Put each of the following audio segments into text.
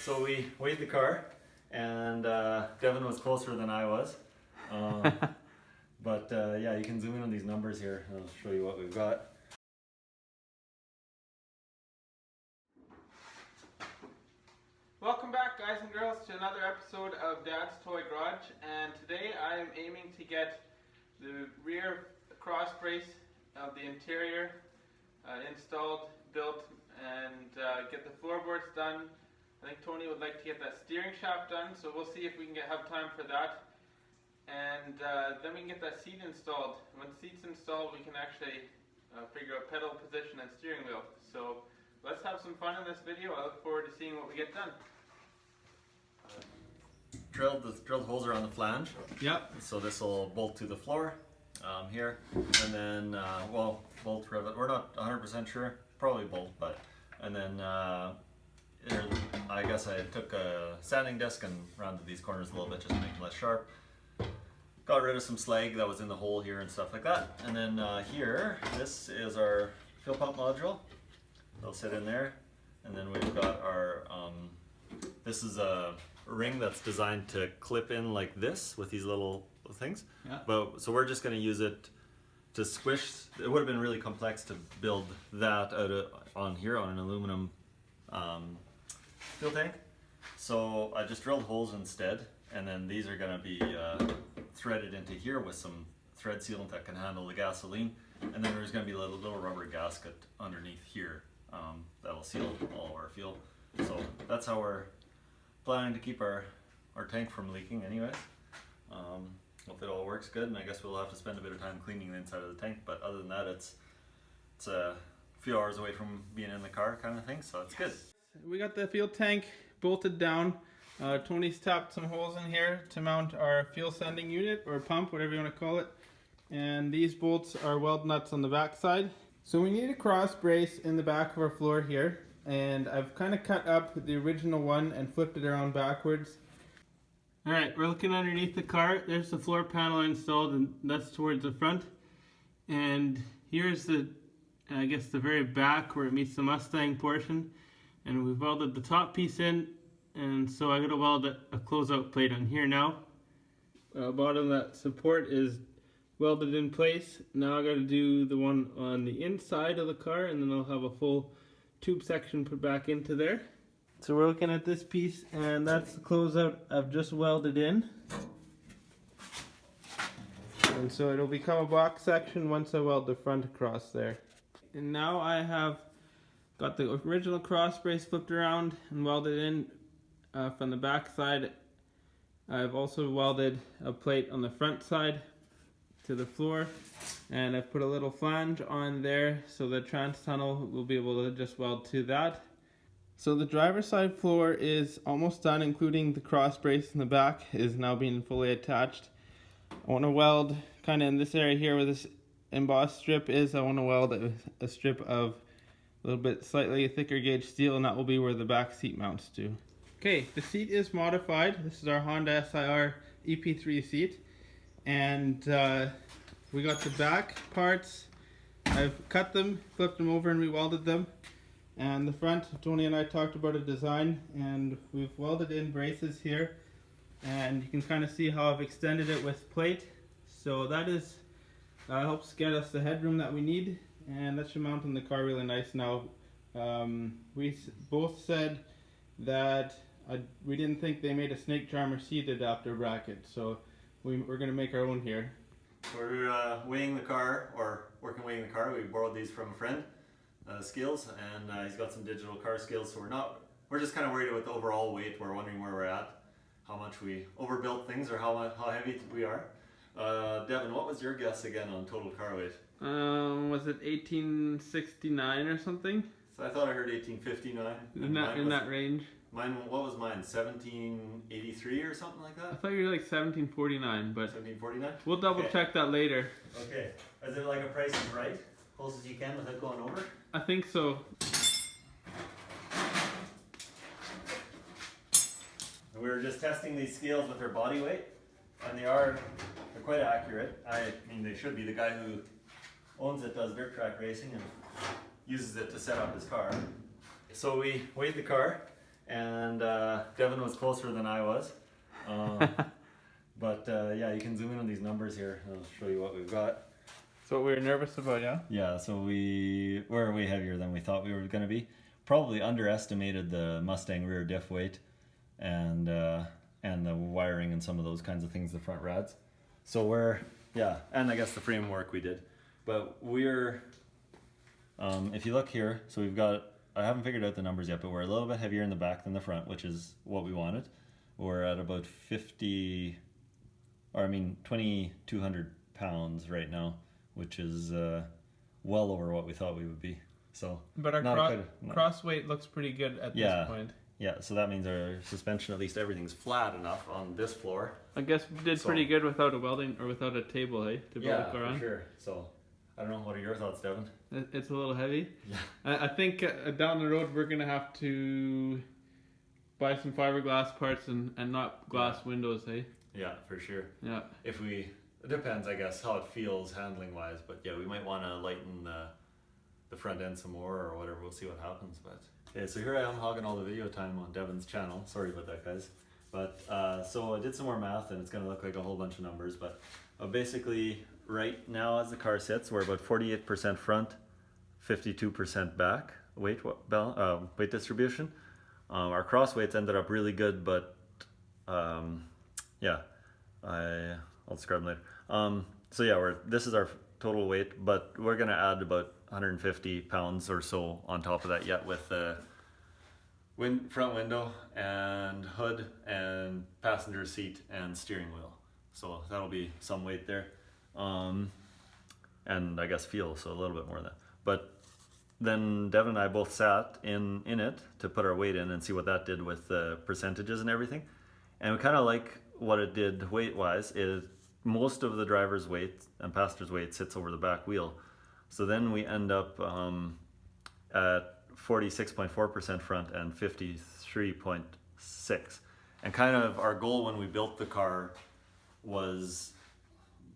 So we weighed the car, and Devin was closer than I was. But yeah, you can zoom in on these numbers here. I'll show you what we've got. Welcome back, guys and girls, to another episode of Dad's Toy Garage. And today I am aiming to get the rear cross brace of the interior installed, built, and get the floorboards done. I think Tony would like to get that steering shaft done, so we'll see if we can have time for that. And then we can get that seat installed. When the seat's installed, we can actually figure out pedal position and steering wheel. So let's have some fun in this video. I look forward to seeing what we get done. Drilled holes around the flange. Yep. So this will bolt to the floor here, and then well, bolt rivet. We're not 100% sure. Probably bolt, but and then I guess I took a sanding disc and rounded these corners a little bit just to make them less sharp. Got rid of some slag that was in the hole here and stuff like that. And then here, this is our fuel pump module. They'll sit in there. And then we've got our, this is a ring that's designed to clip in like this with these little things. Yeah. So we're just going to use it to squish. It would have been really complex to build that out on here on an aluminum fuel tank. So I just drilled holes instead. And then these are going to be threaded into here with some thread sealant that can handle the gasoline. And then there's going to be a little rubber gasket underneath here that'll seal all of our fuel. So that's how we're planning to keep our tank from leaking anyways. Hope it all works good, and I guess we'll have to spend a bit of time cleaning the inside of the tank, but other than that, it's a few hours away from being in the car kind of thing, so it's good. We got the fuel tank bolted down. Tony's tapped some holes in here to mount our fuel sending unit or pump, whatever you want to call it. And these bolts are weld nuts on the back side. So we need a cross brace in the back of our floor here. And I've kind of cut up the original one and flipped it around backwards. Alright, we're looking underneath the car. There's the floor panel installed, and that's towards the front. And here's the, I guess, the very back where it meets the Mustang portion. And we've welded the top piece in. And so I gotta weld a closeout plate on here now. Bottom of that support is welded in place. Now I gotta do the one on the inside of the car, and then I'll have a full tube section put back into there. So we're looking at this piece, and that's the closeout I've just welded in. And so it'll become a box section once I weld the front across there. And now I have got the original cross brace flipped around and welded in. From the back side, I've also welded a plate on the front side to the floor, and I've put a little flange on there so the trans tunnel will be able to just weld to that. So the driver's side floor is almost done, including the cross brace in the back is now being fully attached. I want to weld kind of in this area here where this embossed strip is. I want to weld a strip of a little bit slightly thicker gauge steel, and that will be where the back seat mounts to. Okay, the seat is modified. This is our Honda SIR EP3 seat, and we got the back parts. I've cut them, flipped them over, and re-welded them. And the front, Tony and I talked about a design, and we've welded in braces here, and you can kind of see how I've extended it with plate. So that is helps get us the headroom that we need, and that should mount on the car really nice now. We both said that we didn't think they made a SnakeCharmer seat adapter bracket, so we're going to make our own here. We're weighing the car, or working weighing the car. We borrowed these from a friend, scales, and he's got some digital car scales, so we're just kind of worried about the overall weight. We're wondering where we're at, how much we overbuilt things, or how heavy we are. Devin, what was your guess again on total car weight? Was it 1869 or something? So I thought I heard 1859. In that range. Mine, what was mine? 1783 or something like that? I thought you were like 1749, but 1749? We'll double check that later. Okay. Is it like a Price is Right? Close as you can without going over? I think so. We were just testing these scales with their body weight, and they're quite accurate. I mean, they should be. The guy who owns it does dirt track racing and uses it to set up his car. So we weighed the car, and Devin was closer than I was. But yeah, you can zoom in on these numbers here. I'll show you what we've got. So what we were nervous about, yeah? Yeah, so we're way heavier than we thought we were going to be. Probably underestimated the Mustang rear diff weight and the wiring and some of those kinds of things, the front rads. So yeah, and I guess the framework we did. But we're, if you look here, so we've got, I haven't figured out the numbers yet, but we're a little bit heavier in the back than the front, which is what we wanted. We're at about 2,200 pounds right now, which is well over what we thought we would be. So, but our cross weight looks pretty good at this point. Yeah, so that means our suspension, at least everything's flat enough on this floor. I guess we did pretty good without a welding or without a table, hey, to build the car on. Yeah, for sure. So, I don't know, what are your thoughts, Devin? It's a little heavy. Yeah. I think down the road we're gonna have to buy some fiberglass parts and not glass windows, hey? Yeah, for sure. Yeah. It depends, I guess, how it feels handling wise, but yeah, we might want to lighten the front end some more or whatever. We'll see what happens. But yeah, so here I am hogging all the video time on Devin's channel. Sorry about that, guys. But so I did some more math, and it's going to look like a whole bunch of numbers. But basically, right now as the car sits, we're about 48% front, 52% back weight distribution. Our cross weights ended up really good, but yeah, I'll describe them later. So yeah, this is our total weight, but we're gonna add about 150 pounds or so on top of that yet with the front window and hood and passenger seat and steering wheel. So that'll be some weight there. And I guess fuel, so a little bit more than that. But then Devin and I both sat in it to put our weight in and see what that did with the percentages and everything. And we kind of like what it did weight-wise. Most of the driver's weight and passenger's weight sits over the back wheel. So then we end up at 46.4% front and 53.6. And kind of our goal when we built the car was,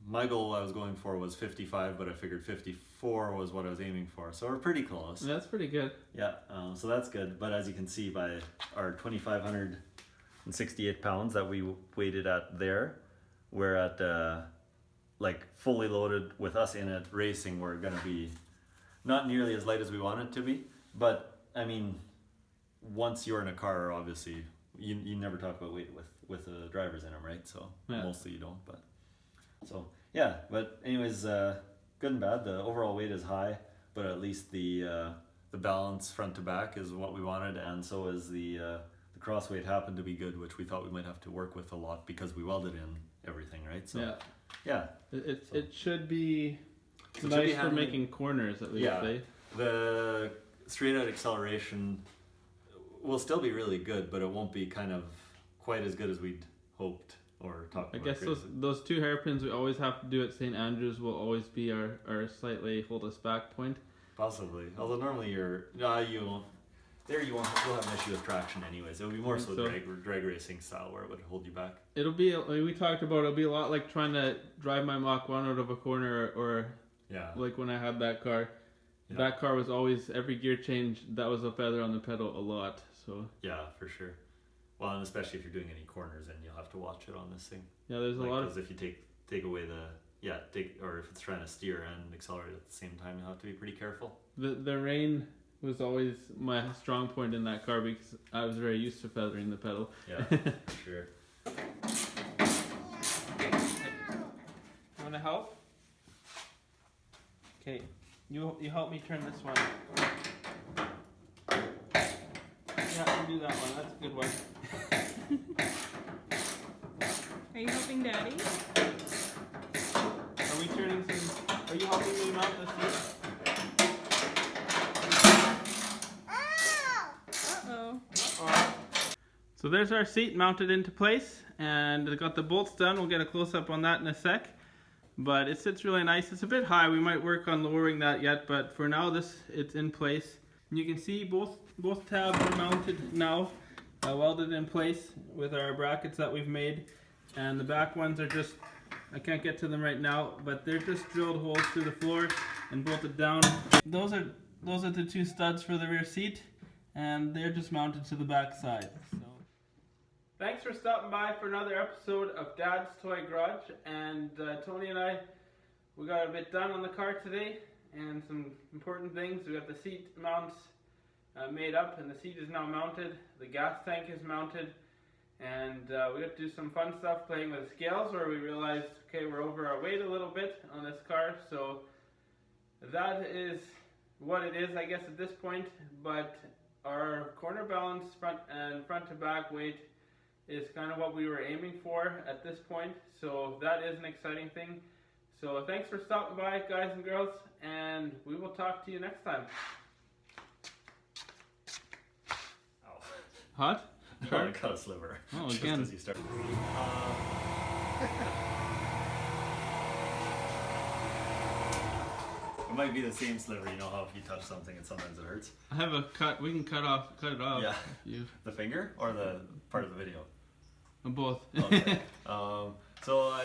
my goal I was going for was 55, but I figured 54 was what I was aiming for. So we're pretty close. That's pretty good. Yeah, so that's good. But as you can see by our 2,568 pounds that we weighted at there, we're at like fully loaded with us in it racing, we're gonna be not nearly as light as we want it to be. But I mean, once you're in a car, obviously you never talk about weight with the drivers in them, right? So yeah. Mostly you don't, but so yeah. But anyways, good and bad. The overall weight is high, but at least the balance front to back is what we wanted, and so is the cross weight happened to be good, which we thought we might have to work with a lot because we welded in everything, right? So yeah. It should be nice for making corners at least. Yeah. The straight out acceleration will still be really good, but it won't be kind of quite as good as we'd hoped or talked about. I guess those two hairpins we always have to do at St. Andrews will always be our slightly hold us back point. Possibly. Although normally you won't. There you'll have an issue with traction anyways. It would be more so drag racing style where it would hold you back. It'll be, like we talked about, it'll be a lot like trying to drive my Mach 1 out of a corner or like when I had that car. Yeah. That car was always, every gear change, that was a feather on the pedal a lot. So yeah, for sure. Well, and especially if you're doing any corners, then you'll have to watch it on this thing. Yeah, there's a lot of... Because if you take away or if it's trying to steer and accelerate at the same time, you'll have to be pretty careful. The rain was always my strong point in that car because I was very used to feathering the pedal. Yeah, for sure. You want to help? Okay, you help me turn this one. Yeah, you do that one. That's a good one. Are you helping Daddy? Are we turning some? Are you helping me mount the seat? So there's our seat mounted into place, and it got the bolts done. We'll get a close-up on that in a sec. But it sits really nice. It's a bit high. We might work on lowering that yet, but for now it's in place. And you can see both tabs are mounted now, welded in place with our brackets that we've made. And the back ones are just, I can't get to them right now, but they're just drilled holes through the floor and bolted down. Those are the two studs for the rear seat. and they're just mounted to the back side. So, thanks for stopping by for another episode of Dad's Toy Garage. And Tony and I, we got a bit done on the car today, and some important things. We got the seat mounts made up, and the seat is now mounted. The gas tank is mounted, and we got to do some fun stuff playing with scales, where we realized, okay, we're over our weight a little bit on this car. So that is what it is, I guess, at this point. But our corner balance front to back weight is kind of what we were aiming for at this point. So that is an exciting thing. So thanks for stopping by, guys and girls, and we will talk to you next time. Ow. Hot? No, I got a sliver. Oh, Just again. as you start. It might be the same sliver, you know how if you touch something and sometimes it hurts? I have a cut. We can cut it off. Yeah. If you, The finger or the part of the video? both. Okay. So I